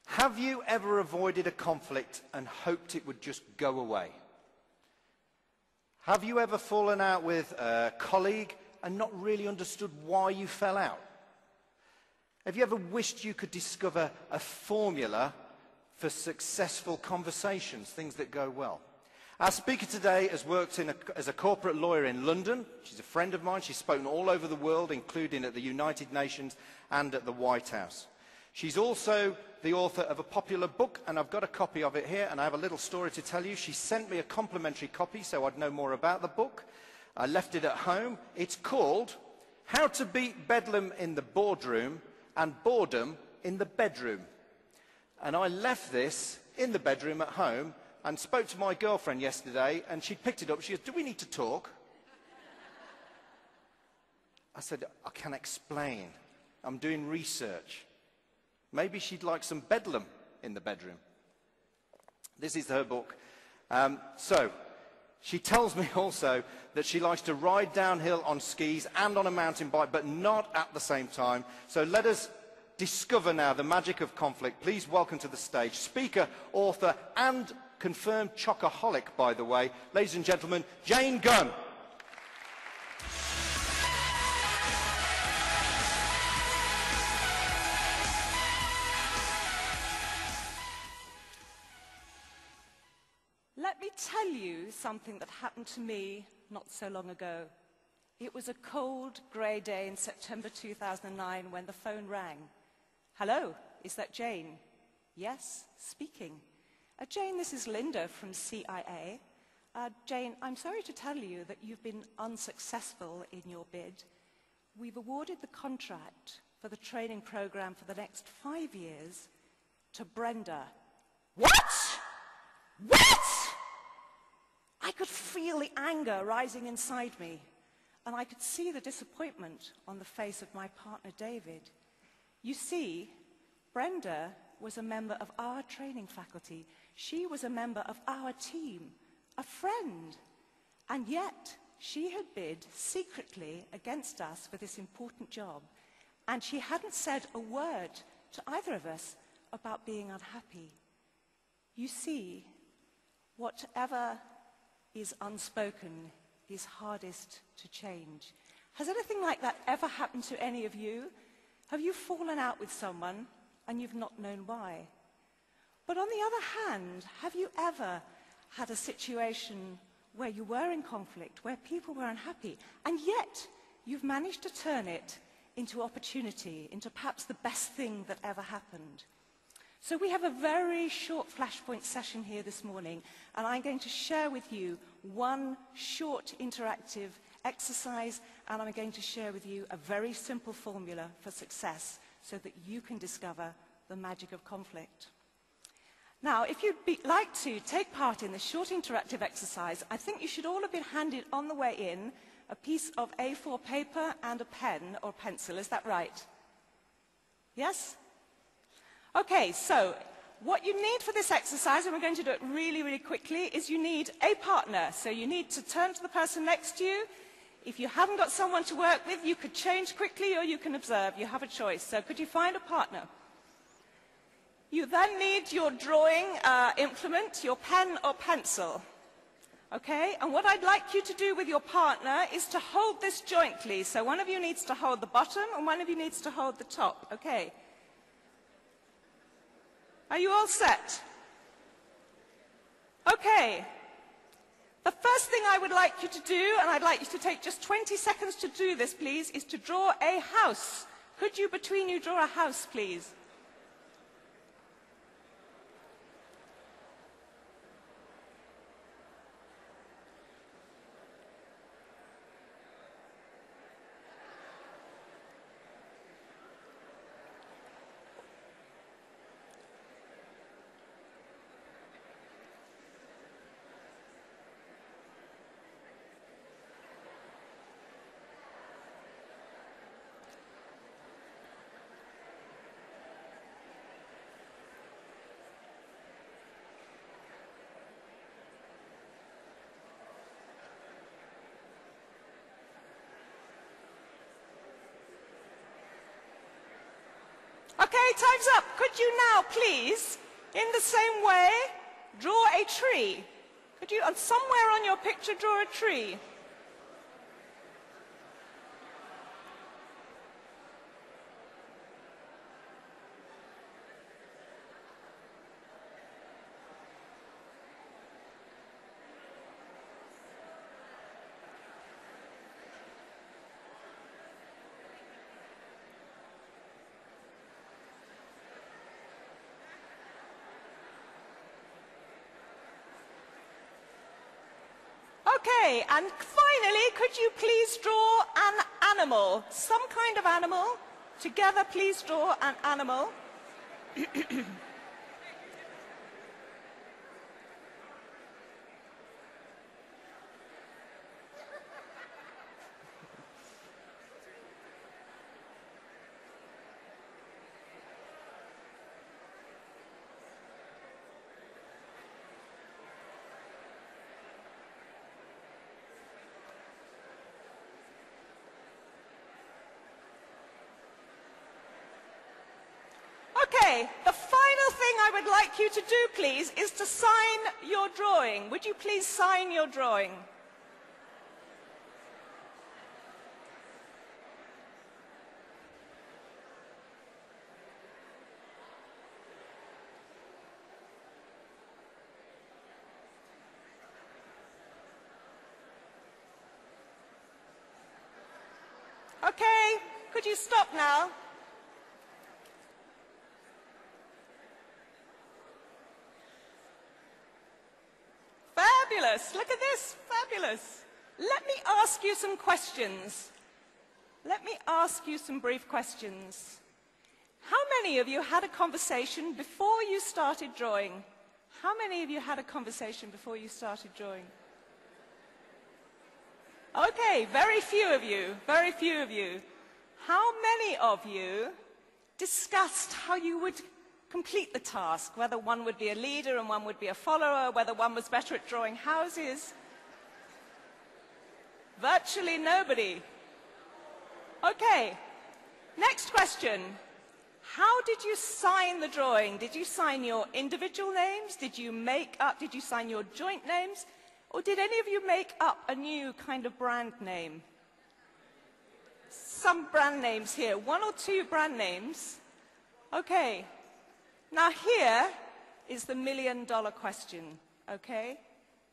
Have you ever avoided a conflict and hoped it would just go away? Have you ever fallen out with a colleague and not really understood why you fell out? Have you ever wished you could discover a formula for successful conversations, things that go well? Our speaker today has worked as a corporate lawyer in London. She's a friend of mine. She's spoken all over the world, including at the United Nations and at the White House. She's also the author of a popular book, and I've got a copy of it here, and I have a little story to tell you. She sent me a complimentary copy so I'd know more about the book. I left it at home. It's called How to Beat Bedlam in the Boardroom and Boredom in the Bedroom. And I left this in the bedroom at home and spoke to my girlfriend yesterday, and she picked it up. She goes, "Do we need to talk?" I said, "I can explain. I'm doing research." Maybe she'd like some bedlam in the bedroom. This is her book. So, she tells me also that she likes to ride downhill on skis and on a mountain bike, but not at the same time. So let us discover now the magic of conflict. Please welcome to the stage speaker, author, and confirmed chocoholic, by the way, ladies and gentlemen, Jane Gunn. Let me tell you something that happened to me not so long ago. It was a cold, grey day in September 2009 when the phone rang. "Hello, is that Jane?" "Yes, speaking." "Jane, this is Linda from CIA. Jane, I'm sorry to tell you that you've been unsuccessful in your bid. We've awarded the contract for the training program for the next 5 years to Brenda." "What? What?" I could feel the anger rising inside me, and I could see the disappointment on the face of my partner, David. You see, Brenda was a member of our training faculty. She was a member of our team, a friend. And yet, she had bid secretly against us for this important job, and she hadn't said a word to either of us about being unhappy. You see, whatever is unspoken is hardest to change. Has anything like that ever happened to any of you? Have you fallen out with someone and you've not known why? But on the other hand, have you ever had a situation where you were in conflict, where people were unhappy, and yet you've managed to turn it into opportunity, into perhaps the best thing that ever happened? So we have a very short flashpoint session here this morning, and I'm going to share with you one short interactive exercise, and I'm going to share with you a very simple formula for success so that you can discover the magic of conflict. Now, if you'd like to take part in this short interactive exercise, I think you should all have been handed on the way in a piece of A4 paper and a pen or pencil. Is that right? Yes? Okay, so what you need for this exercise, and we're going to do it really, really quickly, is you need a partner. So you need to turn to the person next to you. If you haven't got someone to work with, you could change quickly or you can observe. You have a choice. So could you find a partner? You then need your drawing implement, your pen or pencil. Okay, and what I'd like you to do with your partner is to hold this jointly. So one of you needs to hold the bottom and one of you needs to hold the top. Okay. Are you all set? Okay. The first thing I would like you to do, and I'd like you to take just 20 seconds to do this, please, is to draw a house. Could you, between you, draw a house, please? Okay, time's up. Could you now, please, in the same way, draw a tree? Could you, somewhere on your picture, draw a tree? Okay, and finally, could you please draw an animal? Some kind of animal. Together, please draw an animal. Okay, the final thing I would like you to do, please, is to sign your drawing. Would you please sign your drawing? Okay, could you stop now? Fabulous. Look at this. Fabulous. Let me ask you some questions. Let me ask you some brief questions. How many of you had a conversation before you started drawing? How many of you had a conversation before you started drawing? Okay, very few of you. Very few of you. How many of you discussed how you would complete the task, whether one would be a leader and one would be a follower, whether one was better at drawing houses? Virtually nobody. Okay, next question. How did you sign the drawing? Did you sign your individual names? Did you sign your joint names? Or did any of you make up a new kind of brand name? Some brand names here, one or two brand names. Okay. Now here is the million-dollar question, okay?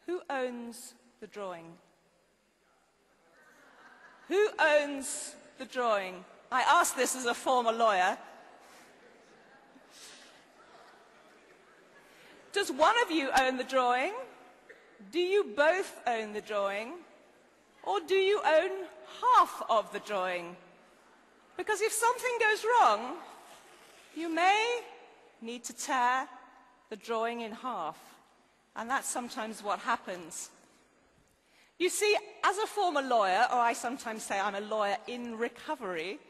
Who owns the drawing? Who owns the drawing? I ask this as a former lawyer. Does one of you own the drawing? Do you both own the drawing? Or do you own half of the drawing? Because if something goes wrong, you may need to tear the drawing in half. And that's sometimes what happens. You see, as a former lawyer, or I sometimes say I'm a lawyer in recovery,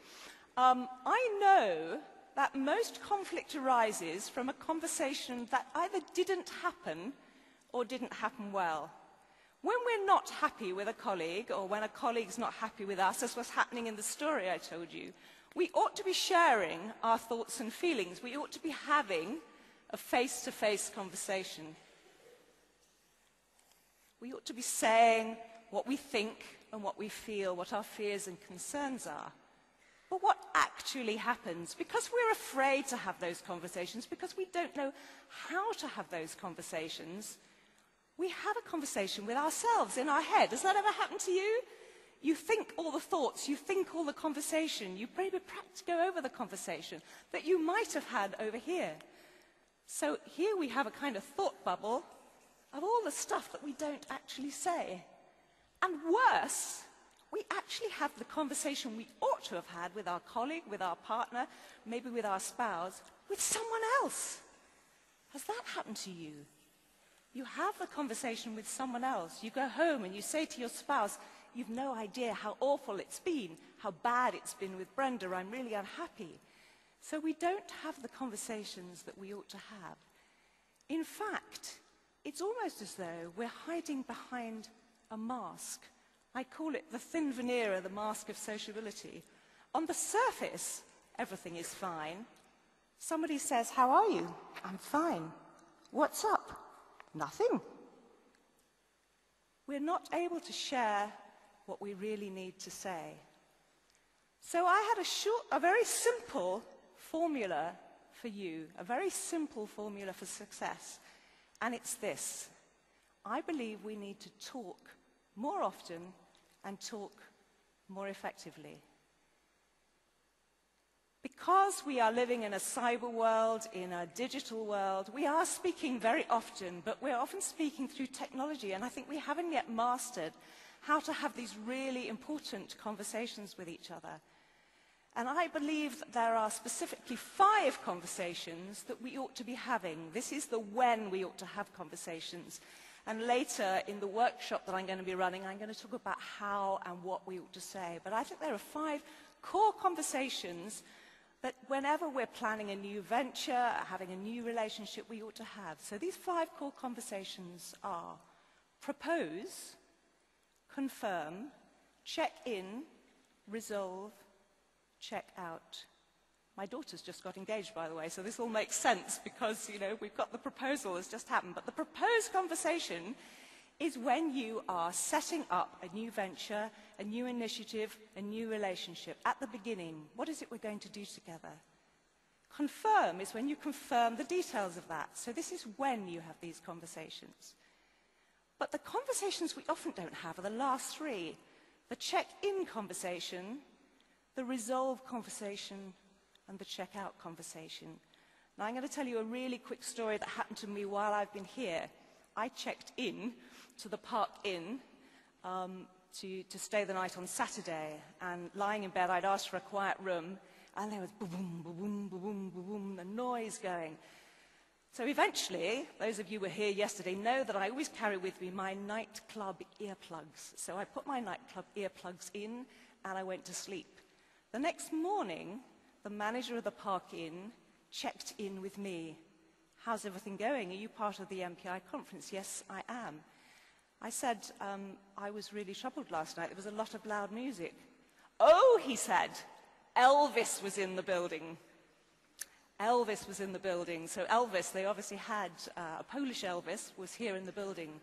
I know that most conflict arises from a conversation that either didn't happen or didn't happen well. When we're not happy with a colleague, or when a colleague's not happy with us, as was happening in the story I told you, we ought to be sharing our thoughts and feelings. We ought to be having a face-to-face conversation. We ought to be saying what we think and what we feel, what our fears and concerns are. But what actually happens? Because we're afraid to have those conversations, because we don't know how to have those conversations, we have a conversation with ourselves in our head. Has that ever happened to you? You think all the thoughts, you think all the conversation, you maybe perhaps go over the conversation that you might have had over here. So here we have a kind of thought bubble of all the stuff that we don't actually say. And worse, we actually have the conversation we ought to have had with our colleague, with our partner, maybe with our spouse, with someone else. Has that happened to you? You have a conversation with someone else. You go home and you say to your spouse, you've no idea how awful it's been, how bad it's been with Brenda, I'm really unhappy. So we don't have the conversations that we ought to have. In fact, it's almost as though we're hiding behind a mask. I call it the thin veneer, the mask of sociability. On the surface, everything is fine. Somebody says, "How are you?" "I'm fine." "What's up?" "Nothing." We're not able to share what we really need to say. So I had a very simple formula for you, a very simple formula for success, and it's this. I believe we need to talk more often and talk more effectively. Because we are living in a cyber world, in a digital world, we are speaking very often, but we're often speaking through technology, and I think we haven't yet mastered how to have these really important conversations with each other. And I believe that there are specifically 5 conversations that we ought to be having. This is the when we ought to have conversations. And later in the workshop that I'm going to be running, I'm going to talk about how and what we ought to say. But I think there are 5 core conversations that whenever we're planning a new venture, having a new relationship, we ought to have. So these 5 core conversations are: propose, confirm, check in, resolve, check out. My daughter's just got engaged, by the way, so this all makes sense because, you know, we've got the proposal that's just happened. But the proposed conversation is when you are setting up a new venture, a new initiative, a new relationship. At the beginning, what is it we're going to do together? Confirm is when you confirm the details of that. So this is when you have these conversations. But the conversations we often don't have are the last 3. The check-in conversation, the resolve conversation, and the check-out conversation. Now, I'm going to tell you a really quick story that happened to me while I've been here. I checked in to the Park Inn to stay the night on Saturday, and lying in bed, I'd asked for a quiet room, and there was boom, boom, boom, boom, the noise going. So eventually, those of you who were here yesterday know that I always carry with me my nightclub earplugs. So I put my nightclub earplugs in, and I went to sleep. The next morning, the manager of the Park Inn checked in with me. "How's everything going? Are you part of the MPI conference?" "Yes, I am." I said, "I was really troubled last night. There was a lot of loud music." "Oh," he said, "Elvis was in the building." Elvis was in the building. So Elvis, they obviously had a Polish Elvis, was here in the building.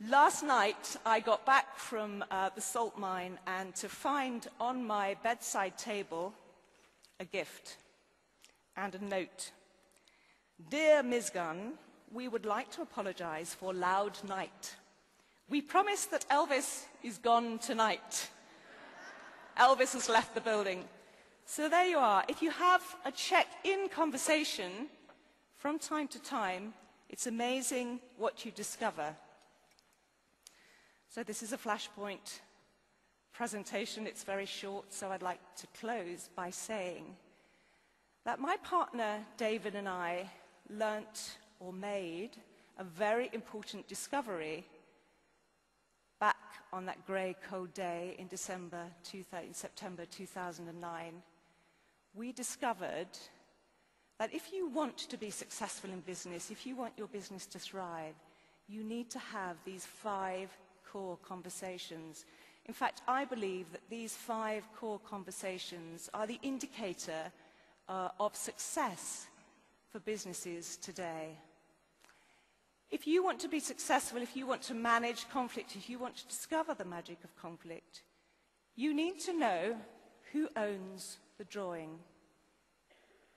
Last night, I got back from the salt mine, and to find on my bedside table a gift and a note. "Dear Ms. Gunn, we would like to apologize for loud night. We promise that Elvis is gone tonight." Elvis has left the building. So there you are. If you have a check-in conversation from time to time, it's amazing what you discover. So this is a flashpoint presentation. It's very short, so I'd like to close by saying that my partner, David, and I learnt or made a very important discovery back on that grey, cold day in September 2009. We discovered that if you want to be successful in business, if you want your business to thrive, you need to have these 5 core conversations. In fact, I believe that these 5 core conversations are the indicator of success for businesses today. If you want to be successful, if you want to manage conflict, if you want to discover the magic of conflict, you need to know who owns the drawing.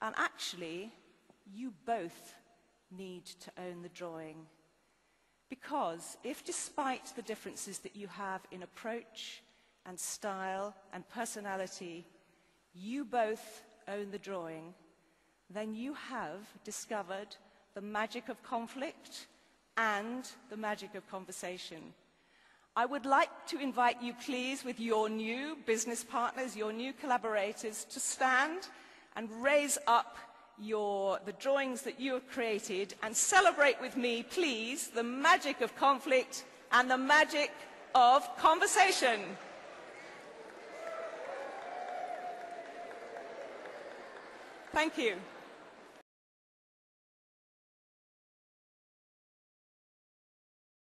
And actually, you both need to own the drawing. Because if, despite the differences that you have in approach and style and personality, you both own the drawing, then you have discovered the magic of conflict and the magic of conversation. I would like to invite you, please, with your new business partners, your new collaborators, to stand and raise up the drawings that you have created and celebrate with me, please, the magic of conflict and the magic of conversation. Thank you.